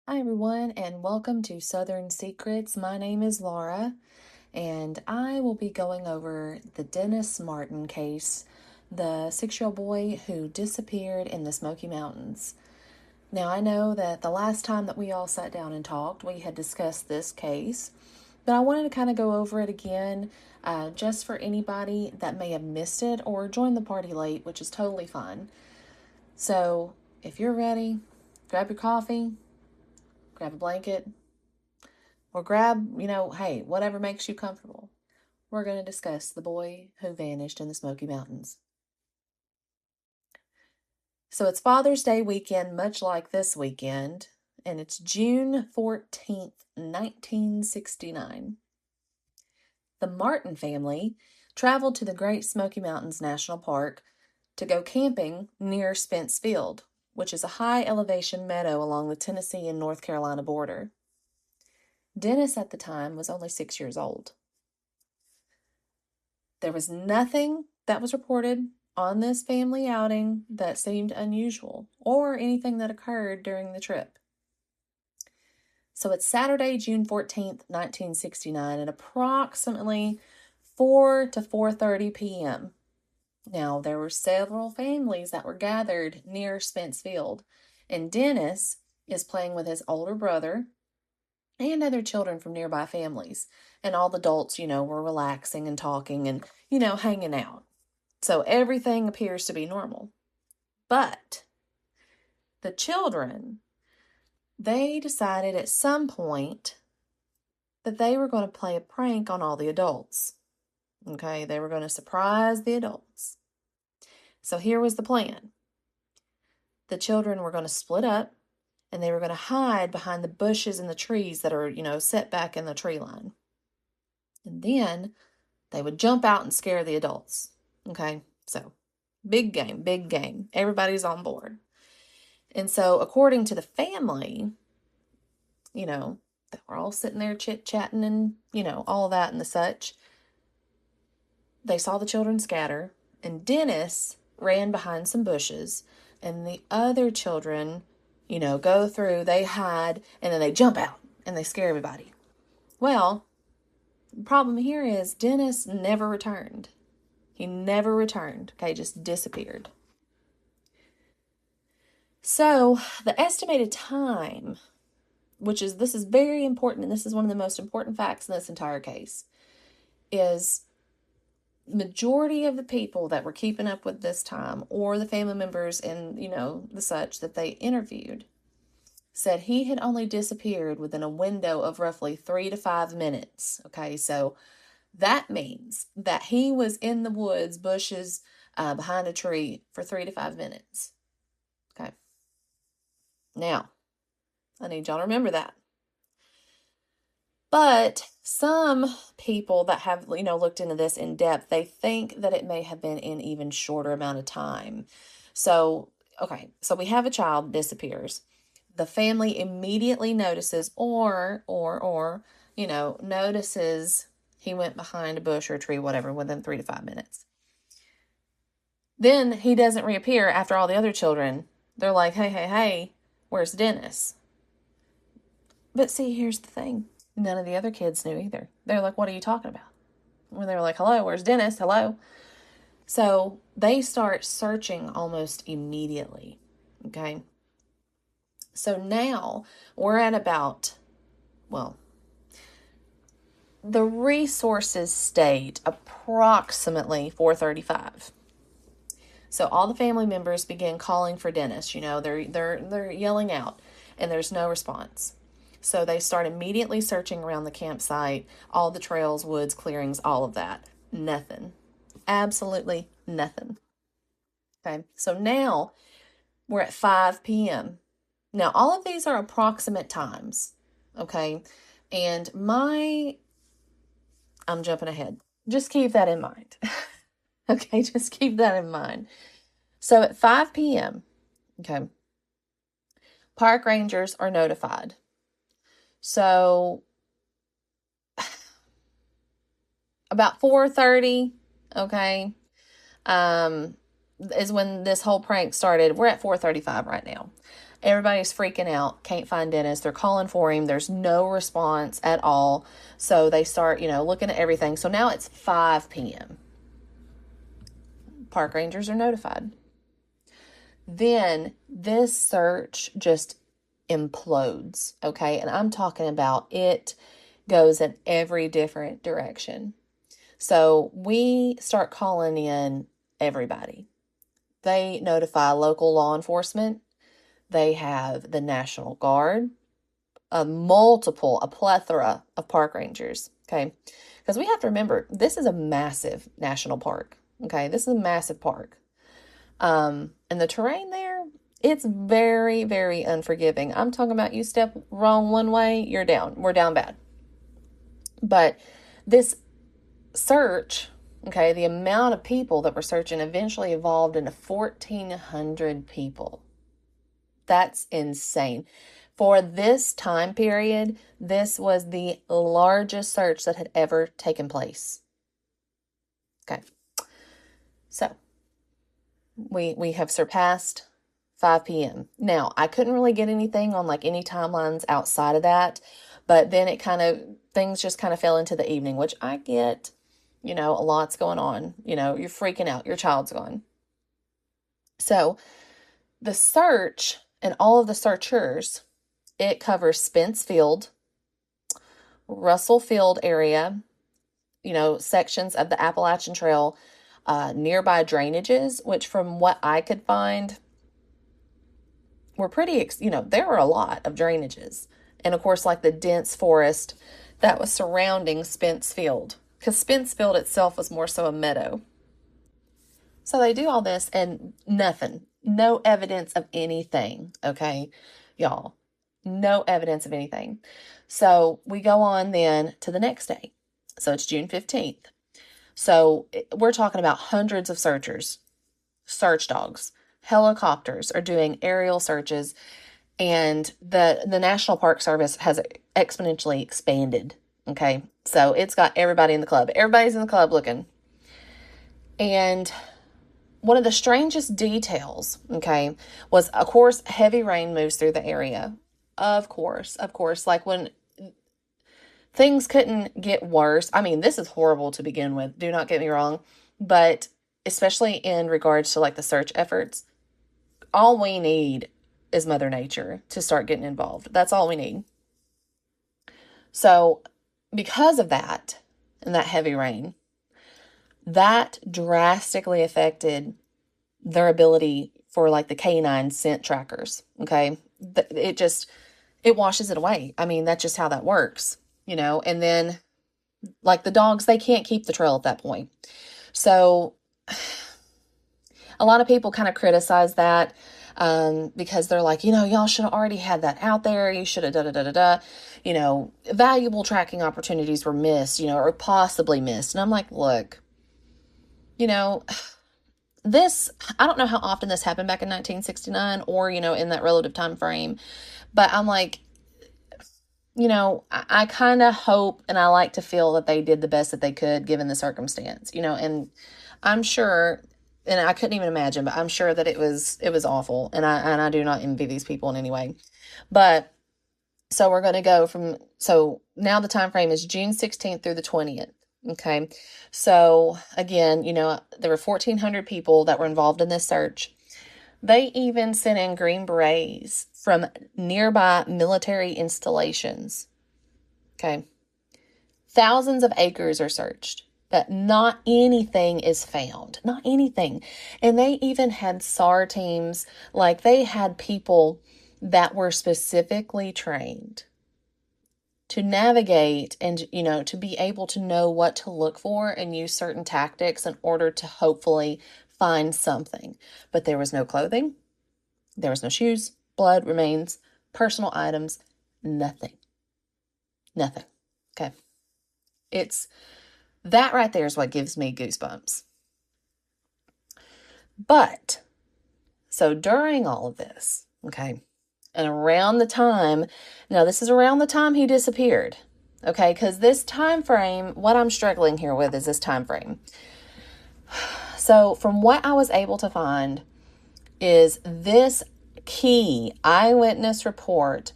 Hi, everyone, and welcome to Southern Secrets. My name is Laura, and I will be going over the Dennis Martin case, the 6-year-old boy who disappeared in the Smoky Mountains. Now, I know that the last time that we all sat down and talked, we had discussed this case, but I wanted to kind of go over it again just for anybody that may have missed it or joined the party late, which is totally fine. So, if you're ready, grab your coffee, grab a blanket, or grab, hey, whatever makes you comfortable. We're going to discuss the boy who vanished in the Smoky Mountains. So it's Father's Day weekend, much like this weekend, and it's June 14th, 1969. The Martin family traveled to the Great Smoky Mountains National Park to go camping near Spence Field, which is a high elevation meadow along the Tennessee and North Carolina border. Dennis at the time was only 6 years old. There was nothing that was reported on this family outing that seemed unusual or anything that occurred during the trip. So it's Saturday, June 14th, 1969 at approximately 4 to 4:30 p.m. Now, there were several families that were gathered near Spence Field, and Dennis is playing with his older brother and other children from nearby families. And all the adults, were relaxing and talking and, hanging out. So everything appears to be normal. But the children, they decided at some point that they were going to play a prank on all the adults. Okay, they were going to surprise the adults. So here was the plan. The children were going to split up and they were going to hide behind the bushes and the trees that are, set back in the tree line. And then they would jump out and scare the adults. Okay, so big game. Everybody's on board. And so, according to the family, they were all sitting there chit-chatting and, all that and the such. They saw the children scatter, and Dennis ran behind some bushes, and the other children, go through, they hide, and then they jump out, and they scare everybody. Well, the problem here is Dennis never returned. He never returned, okay, just disappeared. So, the estimated time, this is very important, and this is one of the most important facts in this entire case, is majority of the people that were keeping up with this time, or the family members and, the such that they interviewed, said he had only disappeared within a window of roughly 3 to 5 minutes. Okay, so that means that he was in the woods, bushes, behind a tree for 3 to 5 minutes. Okay. Now, I need y'all to remember that. But some people that have, looked into this in depth, they think that it may have been an even shorter amount of time. So, okay, so we have a child disappears. The family immediately notices notices he went behind a bush or a tree, whatever, within 3 to 5 minutes. Then he doesn't reappear after all the other children. They're like, hey, where's Dennis? But see, here's the thing. None of the other kids knew either. They're like, what are you talking about? When they were like, hello, where's Dennis? Hello. So they start searching almost immediately. Okay. So now we're at the resources state approximately 4:35. So all the family members begin calling for Dennis. They're yelling out, and there's no response. So they start immediately searching around the campsite, all the trails, woods, clearings, all of that. Nothing. Absolutely nothing. Okay, so now we're at 5 p.m. Now, all of these are approximate times, okay? And I'm jumping ahead. Just keep that in mind. Okay, just keep that in mind. So at 5 p.m., okay, park rangers are notified. So about 4:30, okay, is when this whole prank started. We're at 4:35 right now. Everybody's freaking out, can't find Dennis. They're calling for him. There's no response at all. So they start, looking at everything. So now it's 5 p.m. Park rangers are notified. Then this search just implodes, okay? And I'm talking about it goes in every different direction. So we start calling in everybody. They notify local law enforcement. They have the National Guard, a plethora of park rangers, okay? Because we have to remember, this is a massive national park, okay? This is a massive park. And the terrain there, it's very, very unforgiving. I'm talking about you step wrong one way, you're down. We're down bad. But this search, okay, the amount of people that were searching eventually evolved into 1,400 people. That's insane. For this time period, this was the largest search that had ever taken place. Okay. So, we have surpassed 5 p.m. Now, I couldn't really get anything on like any timelines outside of that, but then things just kind of fell into the evening, which I get, a lot's going on. You're freaking out. Your child's gone. So, the search and all of the searchers, it covers Spence Field, Russell Field area, sections of the Appalachian Trail, nearby drainages, which from what I could find were pretty, there were a lot of drainages. And of course, like the dense forest that was surrounding Spence Field, because Spence Field itself was more so a meadow. So they do all this and nothing, no evidence of anything, okay, y'all, no evidence of anything. So we go on then to the next day. So it's June 15th. So we're talking about hundreds of searchers, search dogs, helicopters are doing aerial searches, and the National Park Service has exponentially expanded, okay? So it's got everybody in the club. Everybody's in the club looking. And one of the strangest details, okay, was, of course, heavy rain moves through the area. Of course, like when things couldn't get worse. I mean, this is horrible to begin with. Do not get me wrong. But especially in regards to like the search efforts, all we need is Mother Nature to start getting involved. That's all we need. So because of that and that heavy rain, that drastically affected their ability for like the canine scent trackers. Okay. It washes it away. I mean, that's just how that works. And then like the dogs, they can't keep the trail at that point. So a lot of people kind of criticize that because they're like, y'all should have already had that out there. You should have valuable tracking opportunities were missed, or possibly missed. And I'm like, look, this, I don't know how often this happened back in 1969 or, in that relative time frame, but I'm like, I kind of hope and I like to feel that they did the best that they could given the circumstance, and I'm sure, and I couldn't even imagine, but I'm sure that it was awful. And I do not envy these people in any way. But so we're going to go so now the time frame is June 16th through the 20th. Okay. So again, there were 1,400 people that were involved in this search. They even sent in Green Berets from nearby military installations. Okay. Thousands of acres are searched, but not anything is found. Not anything. And they even had SAR teams, like they had people that were specifically trained to navigate and, to be able to know what to look for and use certain tactics in order to hopefully find something. But there was no clothing. There was no shoes, blood, remains, personal items, nothing. Nothing. Okay. That right there is what gives me goosebumps. But, so during all of this, okay, and around the time, now this is around the time he disappeared, okay, because this time frame, what I'm struggling here with is this time frame. So from what I was able to find is this key eyewitness report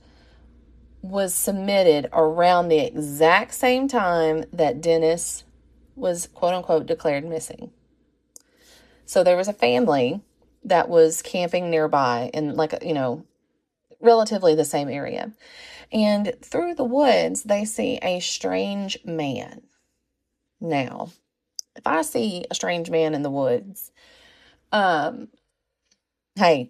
was submitted around the exact same time that Dennis was, quote unquote, declared missing. So there was a family that was camping nearby in, like, relatively the same area. And through the woods, they see a strange man. Now, if I see a strange man in the woods, hey,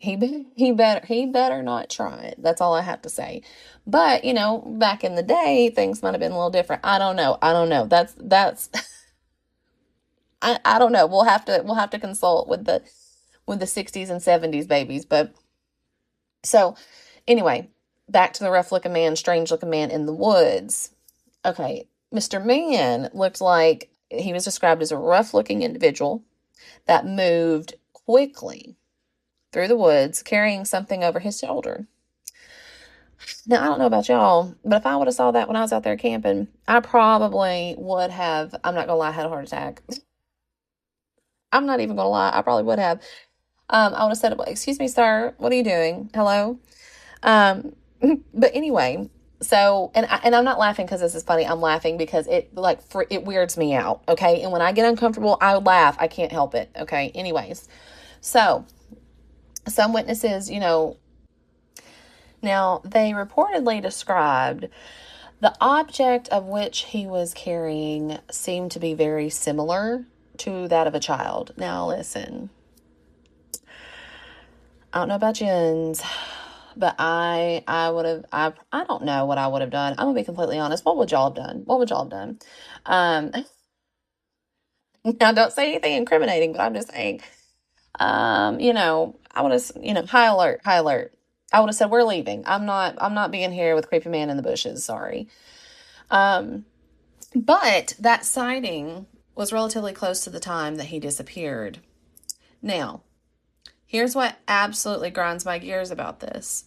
he better not try it. That's all I have to say. But, back in the day, things might have been a little different. I don't know. That's I don't know. We'll have to consult with the 60s and 70s babies. But so anyway, back to the rough looking man, strange looking man in the woods. Okay. Mr. Man looked like he was described as a rough looking individual that moved quickly through the woods, carrying something over his shoulder. Now, I don't know about y'all, but if I would have saw that when I was out there camping, I probably would have, I'm not going to lie, had a heart attack. I'm not even going to lie. I probably would have. I would have said, excuse me, sir, what are you doing? Hello? But anyway, so, and I'm not laughing because this is funny. I'm laughing because it weirds me out. Okay. And when I get uncomfortable, I laugh. I can't help it. Okay. Anyways, so some witnesses, now they reportedly described the object of which he was carrying seemed to be very similar to that of a child. Now listen, I don't know about Jens, but I don't know what I would have done. I'm gonna be completely honest. What would y'all have done? Now don't say anything incriminating, but I'm just saying, I would have, high alert. I would have said, we're leaving. I'm not being here with creepy man in the bushes. Sorry. But that sighting was relatively close to the time that he disappeared. Now, here's what absolutely grinds my gears about this.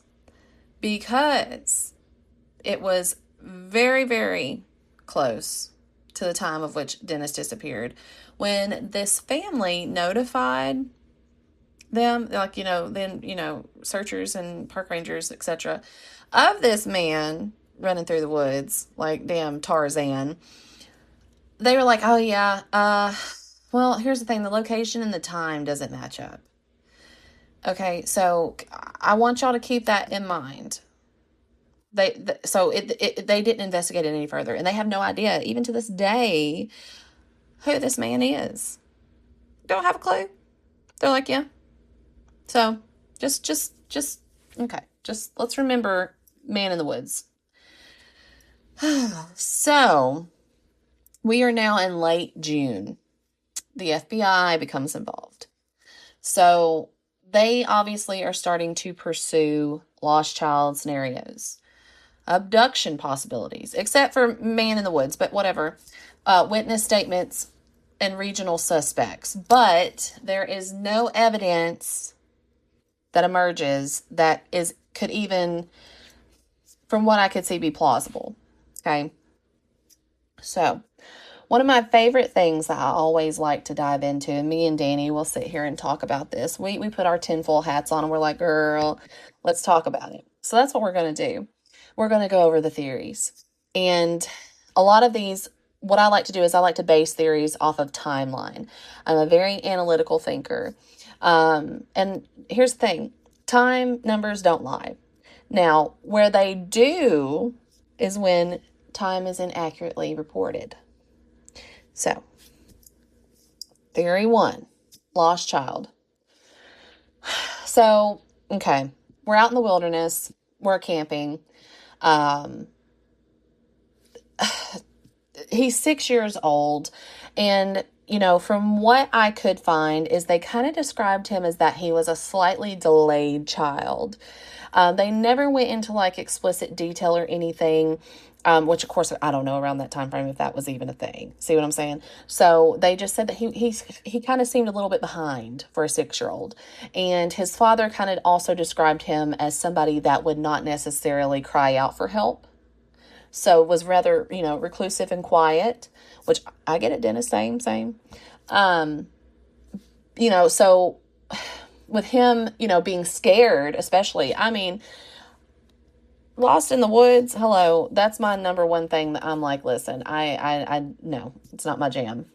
Because it was very, very close to the time of which Dennis disappeared. When this family notified them, searchers and park rangers, etc., of this man running through the woods like damn Tarzan, they were like, oh yeah, well, here's the thing, the location and the time doesn't match up. Okay, so I want y'all to keep that in mind. They didn't investigate it any further, and they have no idea, even to this day, who this man is. Don't have a clue. They're like, yeah. So just okay. Just let's remember man in the woods. So we are now in late June. The FBI becomes involved. So they obviously are starting to pursue lost child scenarios, abduction possibilities, except for man in the woods, but whatever, witness statements and regional suspects. But there is no evidence that emerges that could even, from what I could see, be plausible. Okay. So one of my favorite things that I always like to dive into, and me and Danny will sit here and talk about this. We put our tinfoil hats on and we're like, girl, let's talk about it. So that's what we're going to do. We're going to go over the theories. And a lot of these, what I like to do is I like to base theories off of timeline. I'm a very analytical thinker. And here's the thing. Time numbers don't lie. Now, where they do is when time is inaccurately reported. So, theory 1, lost child. So, okay, we're out in the wilderness. We're camping. He's 6 years old. And, from what I could find is they kind of described him as that he was a slightly delayed child. They never went into like explicit detail or anything. Which of course I don't know around that time frame if that was even a thing. See what I'm saying? So they just said that he kind of seemed a little bit behind for a 6-year-old, and his father kind of also described him as somebody that would not necessarily cry out for help. So was rather reclusive and quiet, which I get it, Dennis. Same. So with him, being scared, especially, I mean, lost in the woods, hello, that's my number one thing that I'm like, listen, I no, it's not my jam.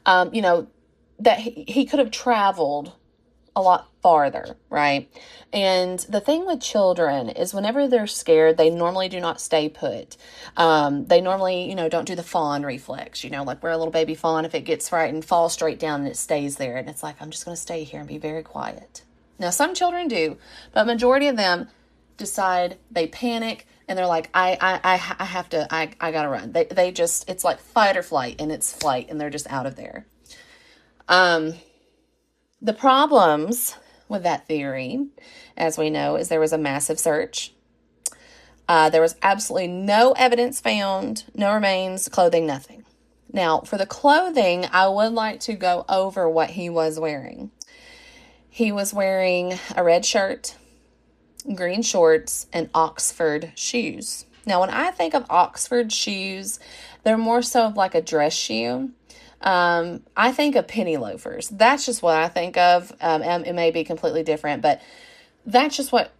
That he could have traveled a lot farther, right? And the thing with children is whenever they're scared, they normally do not stay put. They normally, don't do the fawn reflex, like we're a little baby fawn. If it gets frightened, falls straight down and it stays there. And it's like, I'm just going to stay here and be very quiet. Now, some children do, but majority of them decide, they panic, and they're like, I have to, I gotta run. They just, it's like fight or flight, and it's flight, and they're just out of there. The problems with that theory, as we know, is there was a massive search. There was absolutely no evidence found, no remains, clothing, nothing. Now, for the clothing, I would like to go over what he was wearing. He was wearing a red shirt, green shorts, and Oxford shoes. Now, when I think of Oxford shoes, they're more so of like a dress shoe. I think of penny loafers. That's just what I think of. It may be completely different, but that's just what,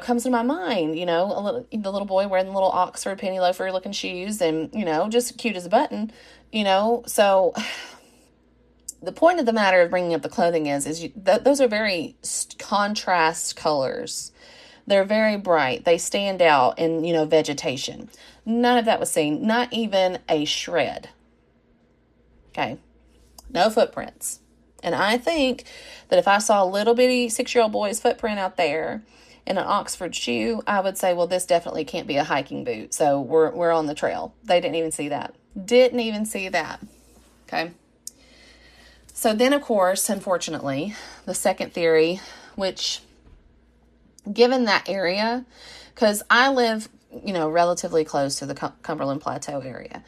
comes to my mind, the little boy wearing the little Oxford penny loafer looking shoes and, just cute as a button, so the point of the matter of bringing up the clothing is those are very contrast colors. They're very bright. They stand out in, vegetation. None of that was seen. Not even a shred. Okay. No footprints. And I think that if I saw a little bitty 6-year-old boy's footprint out there in an Oxford shoe, I would say, well, this definitely can't be a hiking boot. So we're on the trail. They didn't even see that. Didn't even see that. Okay. So then, of course, unfortunately, the second theory, which, given that area, because I live, relatively close to the Cumberland Plateau area,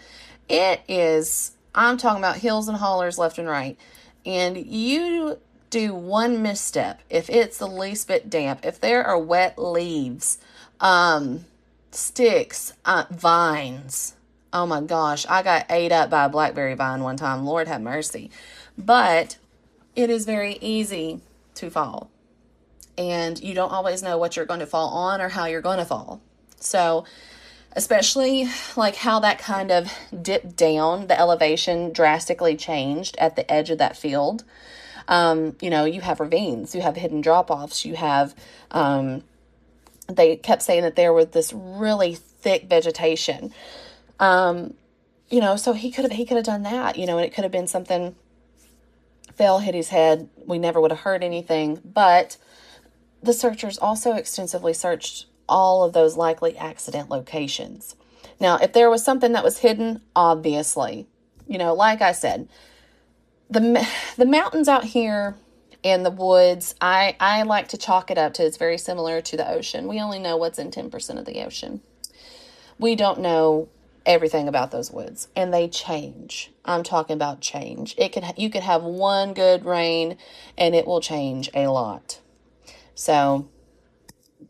it is, I'm talking about hills and hollers left and right, and you do one misstep, if it's the least bit damp, if there are wet leaves, sticks, vines, oh my gosh, I got ate up by a blackberry vine one time, Lord have mercy, but it is very easy to fall. And you don't always know what you're going to fall on or how you're going to fall. So, especially like how that kind of dipped down, the elevation drastically changed at the edge of that field. You have ravines, you have hidden drop-offs, you have, they kept saying that there was this really thick vegetation. So he could have done that, and it could have been something, fell, hit his head. We never would have heard anything, but the searchers also extensively searched all of those likely accident locations. Now, if there was something that was hidden, obviously, like I said, the mountains out here and the woods, I like to chalk it up to, it's very similar to the ocean. We only know what's in 10% of the ocean. We don't know everything about those woods, and they change. I'm talking about change. You could have one good rain and it will change a lot. So,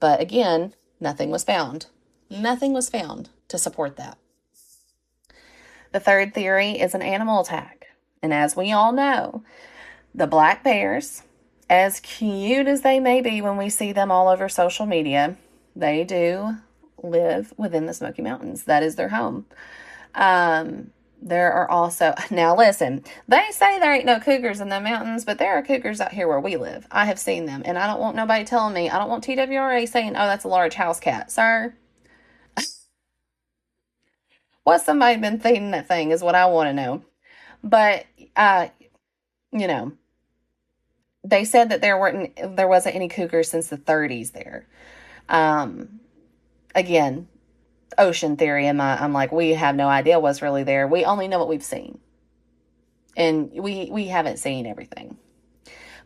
but again, nothing was found. Nothing was found to support that. The third theory is an animal attack. And as we all know, the black bears, as cute as they may be when we see them all over social media, they do live within the Smoky Mountains. That is their home. There are also, now listen, they say there ain't no cougars in the mountains, but there are cougars out here where we live. I have seen them, and I don't want nobody telling me, I don't want TWRA saying, oh, that's a large house cat. Sir, what's somebody been feeding that thing is what I want to know. But, they said that there wasn't any cougars since the 30s there. Again, ocean theory, I'm like, we have no idea what's really there. We only know what we've seen. And we haven't seen everything.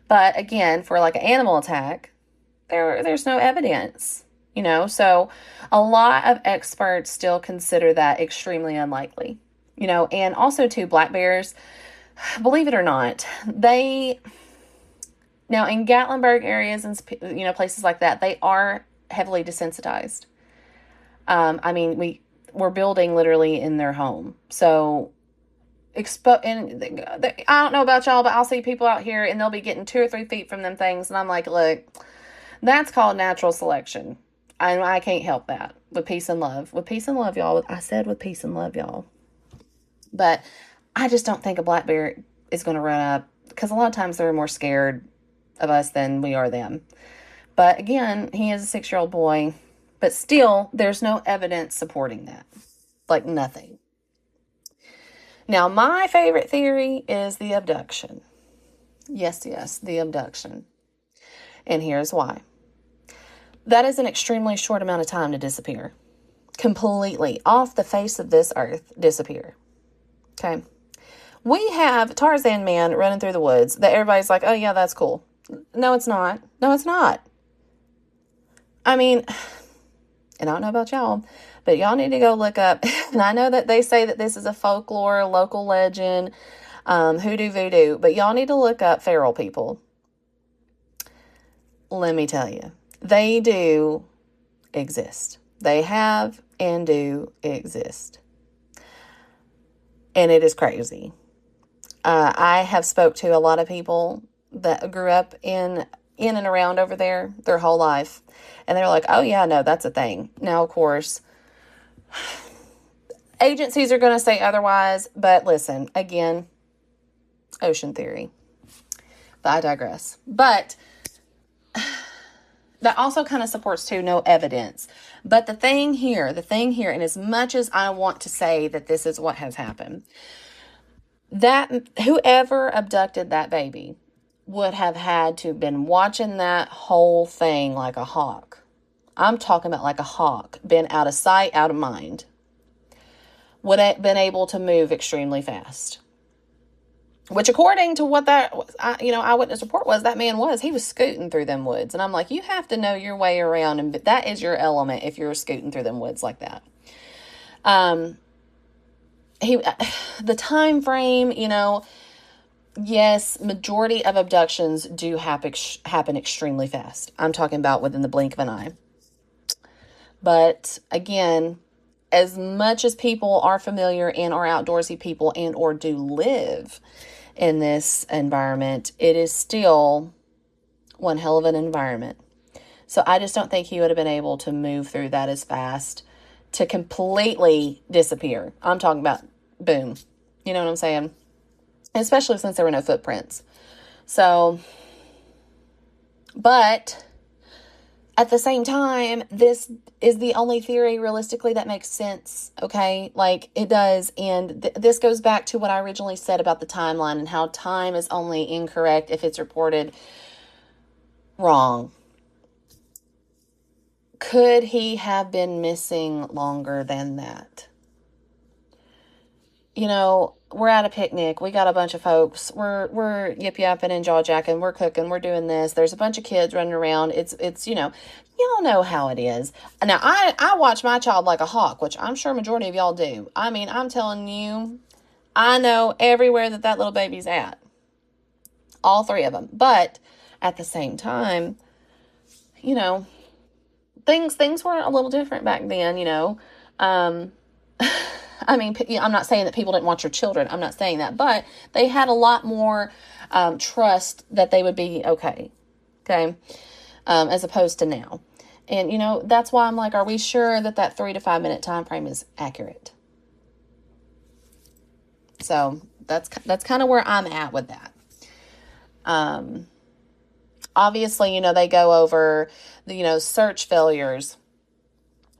But again, for like an animal attack, there's no evidence, so a lot of experts still consider that extremely unlikely, and also too, black bears, believe it or not, now in Gatlinburg areas and, places like that, they are heavily desensitized. We're building literally in their home. So I don't know about y'all, but I'll see people out here and they'll be getting 2 or 3 feet from them things. And I'm like, look, that's called natural selection. I can't help that. With peace and love. With peace and love, y'all. I said with peace and love, y'all. But I just don't think a black bear is going to run up, because a lot of times they're more scared of us than we are them. But again, he is a 6-year-old boy. But still, there's no evidence supporting that. Like nothing. Now, my favorite theory is the abduction. Yes, the abduction. And here's why. That is an extremely short amount of time to disappear. Completely off the face of this earth, disappear. Okay? We have Tarzan man running through the woods that everybody's like, oh yeah, that's cool. No, it's not. No, it's not. I mean, and I don't know about y'all, but y'all need to go look up. And I know that they say that this is a folklore, local legend, hoodoo voodoo, but y'all need to look up feral people. Let me tell you, they do exist. They have and do exist. And it is crazy. I have spoke to a lot of people that grew up in and around over there their whole life. And they're like, oh yeah, no, that's a thing. Now, of course, agencies are going to say otherwise. But listen, again, ocean theory. But I digress. But that also kind of supports too, no evidence. But the thing here, and as much as I want to say that this is what has happened, that whoever abducted that baby would have had to have been watching that whole thing like a hawk. I'm talking about like a hawk, been out of sight, out of mind. Would have been able to move extremely fast. Which, according to what that eyewitness report was, that man he was scooting through them woods. And I'm like, you have to know your way around, and that is your element if you're scooting through them woods like that. The time frame, yes, majority of abductions do happen extremely fast. I'm talking about within the blink of an eye. But again, as much as people are familiar and are outdoorsy people and or do live in this environment, it is still one hell of an environment. So I just don't think he would have been able to move through that as fast to completely disappear. I'm talking about boom. You know what I'm saying? Especially since there were no footprints. So, but at the same time, this is the only theory realistically that makes sense, okay? Like, it does, and this goes back to what I originally said about the timeline and how time is only incorrect if it's reported wrong. Could he have been missing longer than that? We're at a picnic. We got a bunch of folks. We're yip-yapping and jaw-jacking. We're cooking. We're doing this. There's a bunch of kids running around. It's y'all know how it is. Now, I watch my child like a hawk, which I'm sure majority of y'all do. I mean, I'm telling you, I know everywhere that little baby's at. All 3 of them. But at the same time, things were a little different back then, I mean, I'm not saying that people didn't want your children. I'm not saying that. But they had a lot more trust that they would be okay, as opposed to now. And, that's why I'm like, are we sure that 3 to 5 minute time frame is accurate? So that's kind of where I'm at with that. Obviously, they go over the, search failures,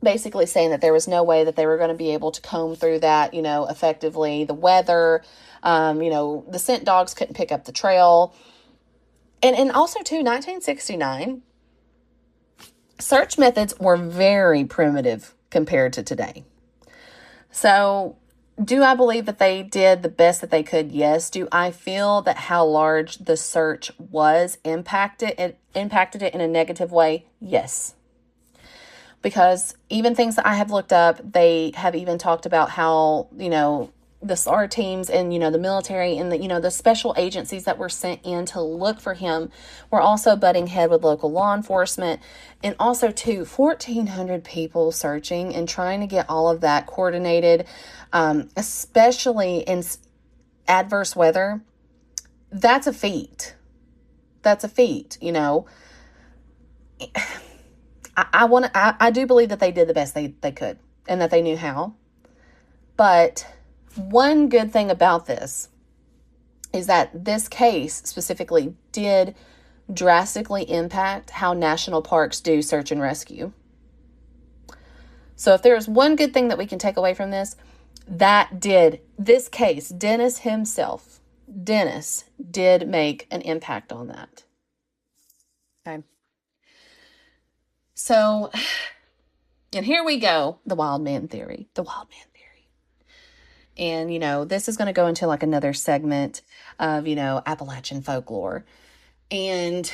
basically saying that there was no way that they were going to be able to comb through that, effectively. The weather, the scent dogs couldn't pick up the trail. And also, too, 1969, search methods were very primitive compared to today. So, do I believe that they did the best that they could? Yes. Do I feel that how large the search was impacted it in a negative way? Yes. Because even things that I have looked up, they have even talked about how, the SAR teams and, the military and the special agencies that were sent in to look for him were also butting head with local law enforcement. And also, too, 1,400 people searching and trying to get all of that coordinated, especially in adverse weather, that's a feat. That's a feat, you know. I do believe that they did the best they could and that they knew how. But one good thing about this is that this case specifically did drastically impact how national parks do search and rescue. So if there's one good thing that we can take away from this, this case, Dennis did make an impact on that. Okay. So, and here we go, the wild man theory. And, you know, this is going to go into like another segment of, you know, Appalachian folklore. And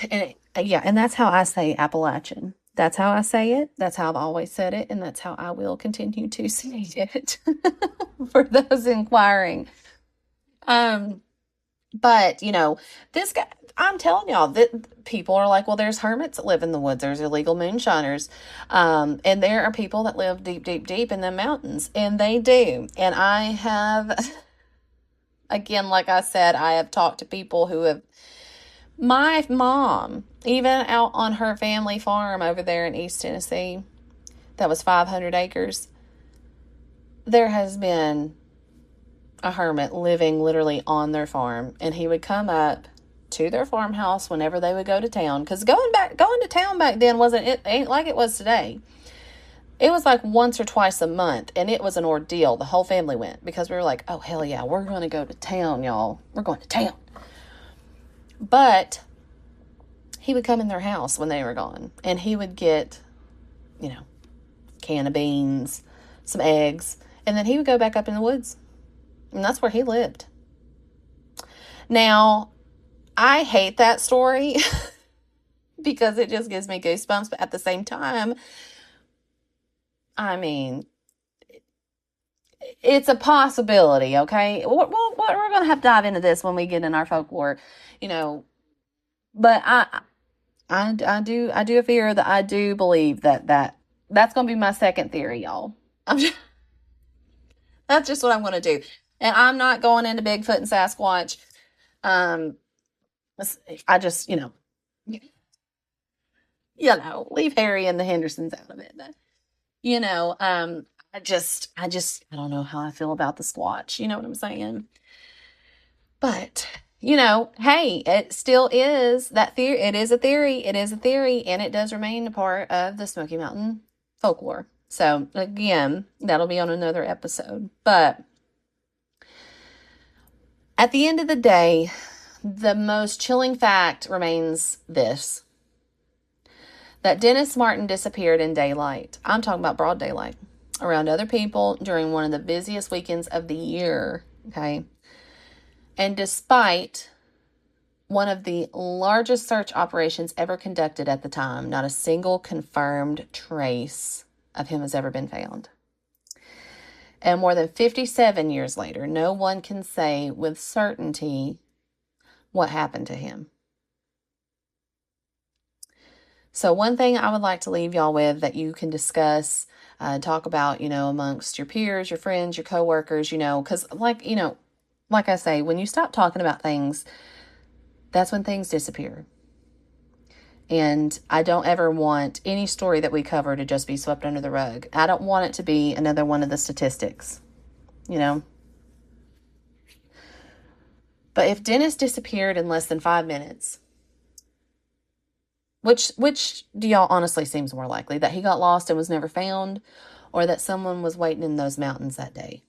that's how I say Appalachian. That's how I say it. That's how I've always said it. And that's how I will continue to say it for those inquiring. But, you know, this guy, I'm telling y'all that people are like, well, there's hermits that live in the woods. There's illegal moonshiners. And there are people that live deep, deep, deep in the mountains. And they do. And I have, again, like I said, I have talked to people who have, my mom, even out on her family farm over there in East Tennessee, that was 500 acres, there has been a hermit living literally on their farm, and he would come up to their farmhouse whenever they would go to town, because going to town back then ain't like it was today. It was like once or twice a month, and it was an ordeal. The whole family went, because we were like, oh hell yeah, we're going to go to town, y'all. We're going to town. But he would come in their house when they were gone, and he would get, you know, a can of beans, some eggs, and then he would go back up in the woods. And that's where he lived. Now, I hate that story because it just gives me goosebumps. But at the same time, I mean, it's a possibility, okay? We're going to have to dive into this when we get in our folklore, you know. But I do fear that I do believe that's going to be my second theory, y'all. That's just what I'm going to do. And I'm not going into Bigfoot and Sasquatch. I just, leave Harry and the Hendersons out of it. But, I don't know how I feel about the Squatch. You know what I'm saying? But, hey, it still is that theory. It is a theory. And it does remain a part of the Smoky Mountain folklore. So, again, that'll be on another episode. But at the end of the day, the most chilling fact remains this: that Dennis Martin disappeared in daylight. I'm talking about broad daylight, around other people during one of the busiest weekends of the year, okay? And despite one of the largest search operations ever conducted at the time, not a single confirmed trace of him has ever been found. And more than 57 years later, no one can say with certainty what happened to him. So one thing I would like to leave y'all with that you can discuss, talk about, amongst your peers, your friends, your coworkers, because like I say, when you stop talking about things, that's when things disappear. And I don't ever want any story that we cover to just be swept under the rug. I don't want it to be another one of the statistics, But if Dennis disappeared in less than 5 minutes, which do y'all honestly seems more likely? That he got lost and was never found, or that someone was waiting in those mountains that day?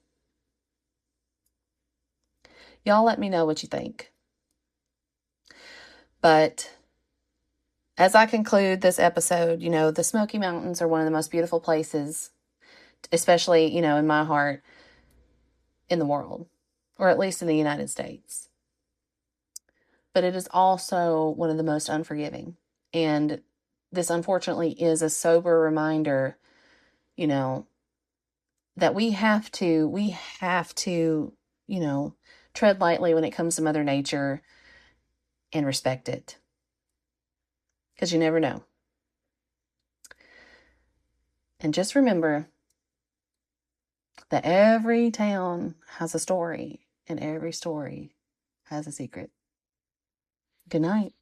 Y'all let me know what you think. But as I conclude this episode, the Smoky Mountains are one of the most beautiful places, especially, in my heart, in the world, or at least in the United States. But it is also one of the most unforgiving. And this, unfortunately, is a sober reminder, that we have to, tread lightly when it comes to Mother Nature and respect it. Because you never know. And just remember that every town has a story. and every story has a secret. Good night.